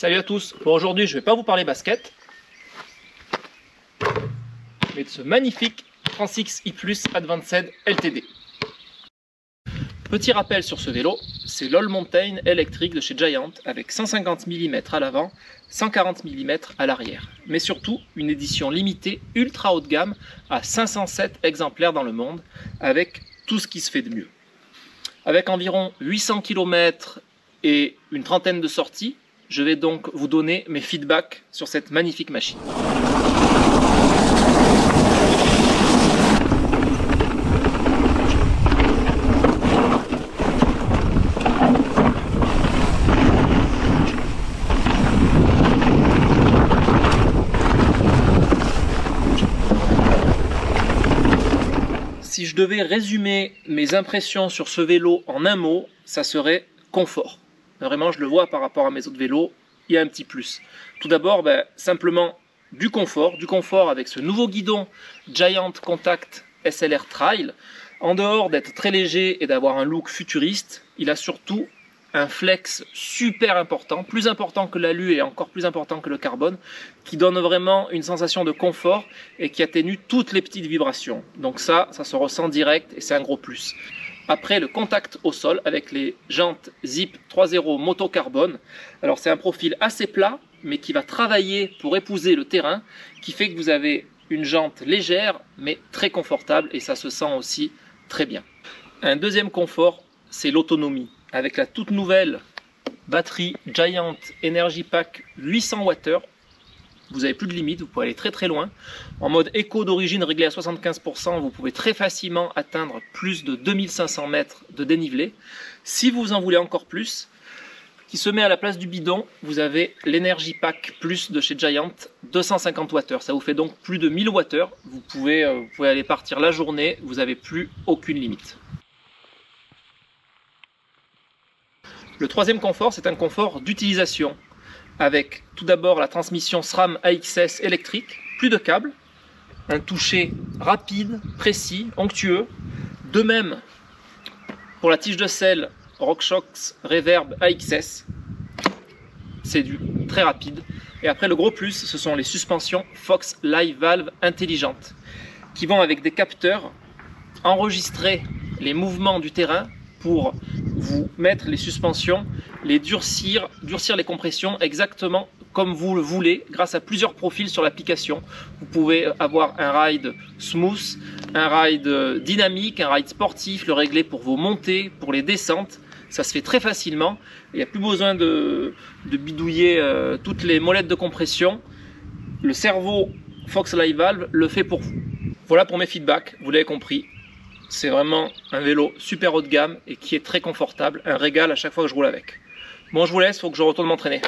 Salut à tous. Bon, aujourd'hui je ne vais pas vous parler basket, mais de ce magnifique Transix i+ Advanced LTD. Petit rappel sur ce vélo, c'est l'All Mountain électrique de chez Giant avec 150 mm à l'avant, 140 mm à l'arrière. Mais surtout une édition limitée ultra haut de gamme à 507 exemplaires dans le monde avec tout ce qui se fait de mieux. Avec environ 800 km et une trentaine de sorties, je vais donc vous donner mes feedbacks sur cette magnifique machine. Si je devais résumer mes impressions sur ce vélo en un mot, ça serait confort. Vraiment, je le vois par rapport à mes autres vélos, il y a un petit plus. Tout d'abord, simplement du confort avec ce nouveau guidon Giant Contact SLR Trail. En dehors d'être très léger et d'avoir un look futuriste, il a surtout un flex super important, plus important que l'alu et encore plus important que le carbone, qui donne vraiment une sensation de confort et qui atténue toutes les petites vibrations. Donc ça se ressent direct et c'est un gros plus. Après, le contact au sol avec les jantes Zipp 3.0 Moto Carbone. Alors c'est un profil assez plat, mais qui va travailler pour épouser le terrain, qui fait que vous avez une jante légère, mais très confortable, et ça se sent aussi très bien. Un deuxième confort, c'est l'autonomie. Avec la toute nouvelle batterie Giant Energy Pack 800 Wh, vous n'avez plus de limite, vous pouvez aller très très loin. En mode éco d'origine réglé à 75%, vous pouvez très facilement atteindre plus de 2500 mètres de dénivelé. Si vous en voulez encore plus, qui se met à la place du bidon, vous avez l'Energy Pack Plus de chez Giant, 250 Wh. Ça vous fait donc plus de 1000 Wh. Vous pouvez aller partir la journée, vous n'avez plus aucune limite. Le troisième confort, c'est un confort d'utilisation, avec tout d'abord la transmission SRAM AXS électrique, plus de câbles, un toucher rapide, précis, onctueux. De même, pour la tige de selle RockShox Reverb AXS, c'est du très rapide. Et après, le gros plus, ce sont les suspensions Fox Live Valve intelligentes, qui vont avec des capteurs enregistrer les mouvements du terrain pour vous mettre les suspensions, les durcir les compressions exactement comme vous le voulez grâce à plusieurs profils sur l'application. Vous pouvez avoir un ride smooth, un ride dynamique, un ride sportif, le régler pour vos montées, pour les descentes. Ça se fait très facilement. Il n'y a plus besoin de bidouiller toutes les molettes de compression. Le cerveau Fox Live Valve le fait pour vous. Voilà pour mes feedbacks, vous l'avez compris. C'est vraiment un vélo super haut de gamme et qui est très confortable, un régal à chaque fois que je roule avec. Bon, je vous laisse, il faut que je retourne m'entraîner.